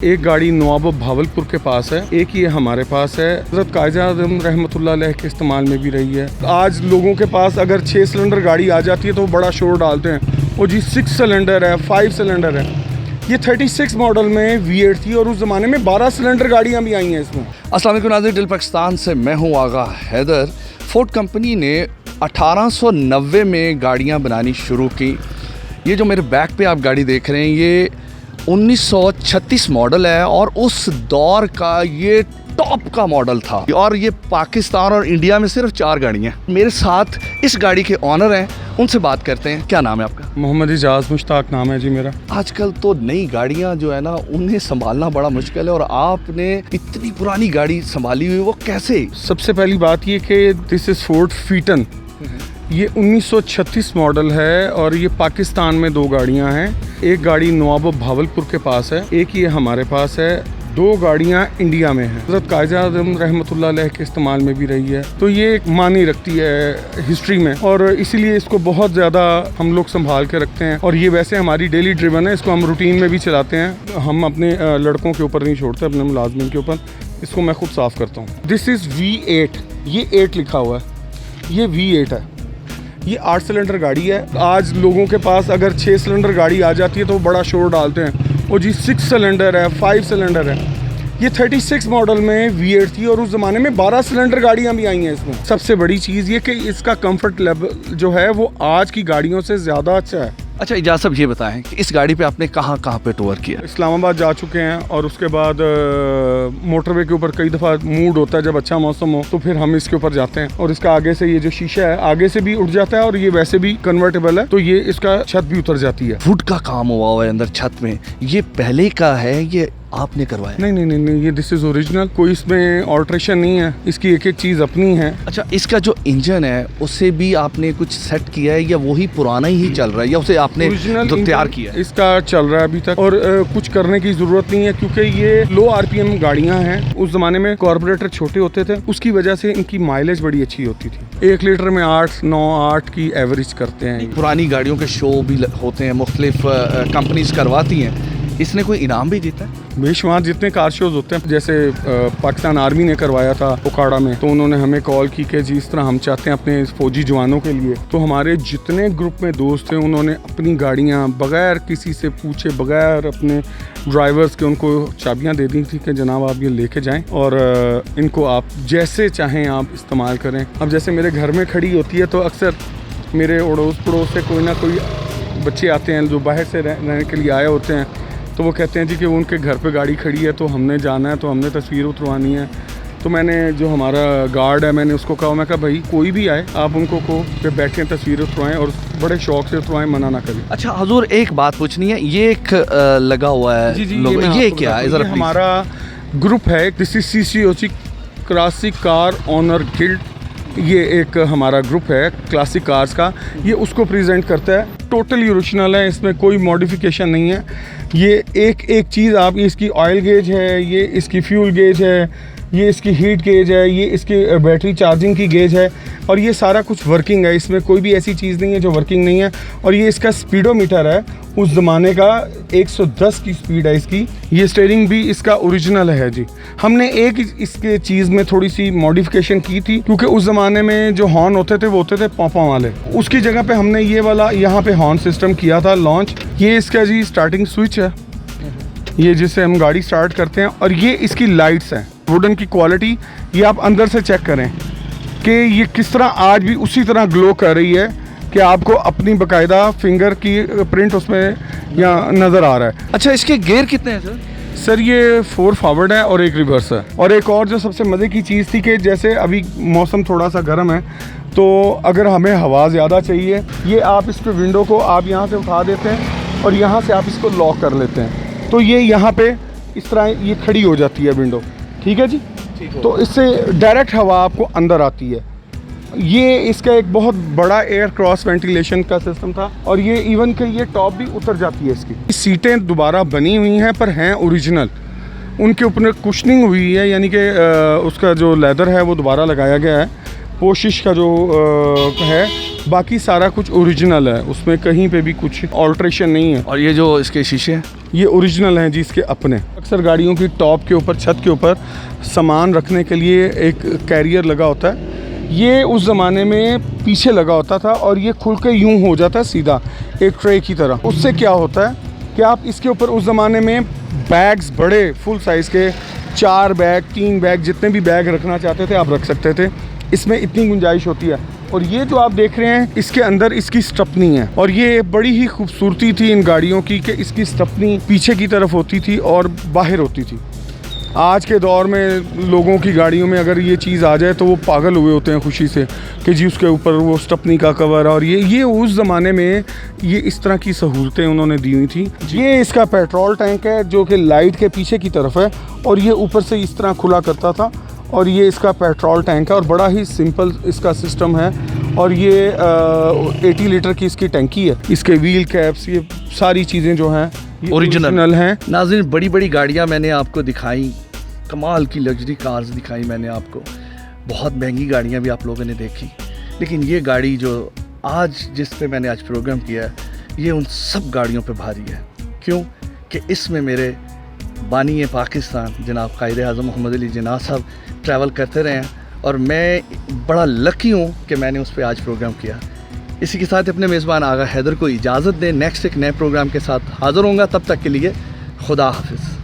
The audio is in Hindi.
एक गाड़ी नवाब भावलपुर के पास है, एक ये हमारे पास है। हज़रत कायद-ए-आज़म रहमतुल्लाह अलैह के इस्तेमाल में भी रही है। आज लोगों के पास अगर 6 सिलेंडर गाड़ी आ जाती है तो वो बड़ा शोर डालते हैं, वो जी 6 सिलेंडर है, 5 सिलेंडर है। ये 36 मॉडल में V8 थी और उस ज़माने में 12 सिलेंडर गाड़ियाँ भी आई हैं इसमें। अस्सलाम वालेकुम नाज़रीन, दिल पाकिस्तान से मैं हूँ आगा हैदर। फोर्ड कंपनी ने 1890 में गाड़ियाँ बनानी शुरू की। ये जो मेरे बैक पे आप गाड़ी देख रहे हैं ये 1936 मॉडल है और उस दौर का ये टॉप का मॉडल था। और ये पाकिस्तान और इंडिया में सिर्फ 4 गाड़ियाँ। मेरे साथ इस गाड़ी के ऑनर हैं, उनसे बात करते हैं। क्या नाम है आपका? मोहम्मद इजाज़ मुश्ताक नाम है जी मेरा। आजकल तो नई गाड़ियाँ जो है ना उन्हें संभालना बड़ा मुश्किल है और आपने इतनी पुरानी गाड़ी संभाली हुई, वो कैसे? सबसे पहली बात ये कि दिस इज़ फोर्ड फीटन। ये 1936 मॉडल है और ये पाकिस्तान में 2 गाड़ियां हैं। एक गाड़ी नवाब भावलपुर के पास है, एक ये हमारे पास है। 2 गाड़ियां इंडिया में हैं। हज़रत कायद-ए-आज़म रहमतुल्लाह अलैह के इस्तेमाल में भी रही है, तो ये एक मानी रखती है हिस्ट्री में और इसीलिए इसको बहुत ज़्यादा हम लोग संभाल के रखते हैं। और ये वैसे हमारी डेली ड्रिवन है, इसको हम रूटीन में भी चलाते हैं। हम अपने लड़कों के ऊपर नहीं छोड़ते, अपने मुलाजमिन के ऊपर। इसको मैं खुद साफ़ करता हूँ। दिस इज़ V8, ये 8 लिखा हुआ है, ये V8 है। ये 8 सिलेंडर गाड़ी है। आज लोगों के पास अगर 6 सिलेंडर गाड़ी आ जाती है तो वो बड़ा शोर डालते हैं, वो जी 6 सिलेंडर है, 5 सिलेंडर है। ये 36 मॉडल में V8 थी और उस ज़माने में 12 सिलेंडर गाड़ियाँ भी आई हैं इसमें। सबसे बड़ी चीज़ ये कि इसका कंफर्ट लेवल जो है वो आज की गाड़ियों से ज़्यादा अच्छा है। अच्छा इजाज़ साहब, ये बताएं कि इस गाड़ी पे आपने कहाँ पे टूर किया? इस्लामाबाद जा चुके हैं और उसके बाद मोटरवे के ऊपर कई दफ़ा मूड होता है, जब अच्छा मौसम हो तो फिर हम इसके ऊपर जाते हैं। और इसका आगे से ये जो शीशा है आगे से भी उठ जाता है और ये वैसे भी कन्वर्टेबल है, तो ये इसका छत भी उतर जाती है। वुड का काम हुआ है अंदर छत में, ये पहले का है, ये आपने करवाया? नहीं, ये दिस इज ओरिजिनल, कोई इसमें ऑल्ट्रेशन नहीं है, इसकी एक एक चीज़ अपनी है। अच्छा, इसका जो इंजन है उससे भी आपने कुछ सेट किया है या वही पुराना ही चल रहा है या उसे आपने जो तैयार किया है? इसका चल रहा है अभी तक और कुछ करने की ज़रूरत नहीं है क्योंकि ये लो RPM गाड़ियाँ हैं। उस ज़माने में कार्बोरेटर छोटे होते थे, उसकी वजह से इनकी माइलेज बड़ी अच्छी होती थी। 1 लीटर में 8 की एवरेज करते हैं। पुरानी गाड़ियों के शो भी होते हैं, मुख्तलिफ कंपनीज करवाती हैं। इसने कोई इनाम भी जीता है? बेशुमार जितने कार शोज होते हैं, जैसे पाकिस्तान आर्मी ने करवाया था ओकाड़ा में, तो उन्होंने हमें कॉल की कि जी इस तरह हम चाहते हैं अपने फौजी जवानों के लिए। तो हमारे जितने ग्रुप में दोस्त थे उन्होंने अपनी गाड़ियां बगैर किसी से पूछे, बगैर अपने ड्राइवर्स के उनको चाबियां दे दी थी कि जनाब आप ये लेके जाएं और इनको आप जैसे चाहें आप इस्तेमाल करें। अब जैसे मेरे घर में खड़ी होती है तो अक्सर मेरे अड़ोस पड़ोस से कोई ना कोई बच्चे आते हैं जो बाहर से रहने के लिए आए होते हैं, तो वो कहते हैं जी कि वो उनके घर पे गाड़ी खड़ी है तो हमने जाना है, तो हमने तस्वीर उतरवानी है। तो मैंने जो हमारा गार्ड है मैंने उसको कहा, मैं कहा भाई कोई भी आए आप उनको को पे बैठें तस्वीर उतरवाएं और बड़े शौक से उतरवाएं, मना ना करें। अच्छा हजूर, एक बात पूछनी है, ये एक लगा हुआ है जी ये क्या है? ये हमारा ग्रुप है, this is CCOC classic car owner guild. ये एक हमारा ग्रुप है क्लासिक कार्स का, ये उसको प्रेजेंट करता है। टोटली ओरिजिनल है, इसमें कोई मॉडिफिकेशन नहीं है। ये एक चीज़ आप, इसकी ऑयल गेज है, ये इसकी फ्यूल गेज है, ये इसकी हीट गेज है, ये इसकी बैटरी चार्जिंग की गेज है और ये सारा कुछ वर्किंग है। इसमें कोई भी ऐसी चीज़ नहीं है जो वर्किंग नहीं है। और ये इसका स्पीडोमीटर है उस ज़माने का, 110 की स्पीड है इसकी। ये स्टीयरिंग भी इसका ओरिजिनल है जी। हमने एक इसके चीज़ में थोड़ी सी मॉडिफिकेशन की थी क्योंकि उस ज़माने में जो हॉर्न होते थे वो होते थे पॉपा वाले, उसकी जगह पे हमने ये वाला यहाँ पे हॉर्न सिस्टम किया था लॉन्च। ये इसका जी स्टार्टिंग स्विच है, ये जिससे हम गाड़ी स्टार्ट करते हैं। और ये इसकी लाइट्स हैं। वुडन की क्वालिटी ये आप अंदर से चेक करें कि ये किस तरह आज भी उसी तरह ग्लो कर रही है कि आपको अपनी बाकायदा फिंगर की प्रिंट उसमें यहाँ नज़र आ रहा है। अच्छा, इसके गियर कितने हैं सर? सर ये 4 फॉरवर्ड है और 1 रिवर्स है। और एक और जो सबसे मज़े की चीज़ थी कि जैसे अभी मौसम थोड़ा सा गर्म है तो अगर हमें हवा ज़्यादा चाहिए, ये आप इसके विंडो को आप यहाँ से उठा देते हैं और यहाँ से आप इसको लॉक कर लेते हैं, तो ये यहाँ पे इस तरह ये खड़ी हो जाती है विंडो। ठीक है जी, तो इससे डायरेक्ट हवा आपको अंदर आती है। ये इसका एक बहुत बड़ा एयर क्रॉस वेंटिलेशन का सिस्टम था और ये इवन कि ये टॉप भी उतर जाती है इसकी। सीटें दोबारा बनी हुई हैं पर हैं ओरिजिनल, उनके ऊपर कुशनिंग हुई है, यानी कि उसका जो लेदर है वो दोबारा लगाया गया है। पोशिश का जो है बाकी सारा कुछ ओरिजिनल है, उसमें कहीं पे भी कुछ ऑल्ट्रेशन नहीं है। और ये जो इसके शीशे हैं, ये ओरिजिनल हैं जी, इसके अपने। अक्सर गाड़ियों की टॉप के ऊपर, छत के ऊपर सामान रखने के लिए एक कैरियर लगा होता है। ये उस ज़माने में पीछे लगा होता था और ये खुल के यूँ हो जाता है सीधा एक ट्रे की तरह। उससे क्या होता है कि आप इसके ऊपर उस ज़माने में बैग्स, बड़े फुल साइज़ के 4 बैग 3 बैग जितने भी बैग रखना चाहते थे आप रख सकते थे। इसमें इतनी गुंजाइश होती है। और ये जो आप देख रहे हैं, इसके अंदर इसकी स्टपनी है और ये बड़ी ही खूबसूरती थी इन गाड़ियों की कि इसकी स्टपनी पीछे की तरफ होती थी और बाहर होती थी। आज के दौर में लोगों की गाड़ियों में अगर ये चीज़ आ जाए तो वो पागल हुए होते हैं खुशी से कि जी उसके ऊपर वो स्टपनी का कवर। और ये उस ज़माने में ये इस तरह की सहूलतें उन्होंने दी हुई थी। ये इसका पेट्रोल टैंक है जो कि लाइट के पीछे की तरफ है और ये ऊपर से इस तरह खुला करता था और ये इसका पेट्रोल टैंक है और बड़ा ही सिंपल इसका सिस्टम है। और ये 80 लीटर की इसकी टंकी है। इसके व्हील कैप्स, ये सारी चीज़ें जो हैं ये ओरिजिनल हैं। नाज़रीन, बड़ी बड़ी गाड़ियाँ मैंने आपको दिखाई, कमाल की लग्जरी कार्स दिखाई मैंने आपको, बहुत महंगी गाड़ियाँ भी आप लोगों ने देखी, लेकिन ये गाड़ी जो आज जिस पे मैंने आज प्रोग्राम किया है, ये उन सब गाड़ियों पे भारी है। क्यों? कि इसमें मेरे बानी पाकिस्तान जनाब कायदे आज़म मोहम्मद अली जिन्ना साहब ट्रैवल करते रहे हैं और मैं बड़ा लकी हूँ कि मैंने उस पर आज प्रोग्राम किया। इसी के साथ अपने मेज़बान आगा हैदर को इजाज़त दें। नेक्स्ट एक नए प्रोग्राम के साथ हाज़िर होऊंगा, तब तक के लिए खुदा हाफिज़।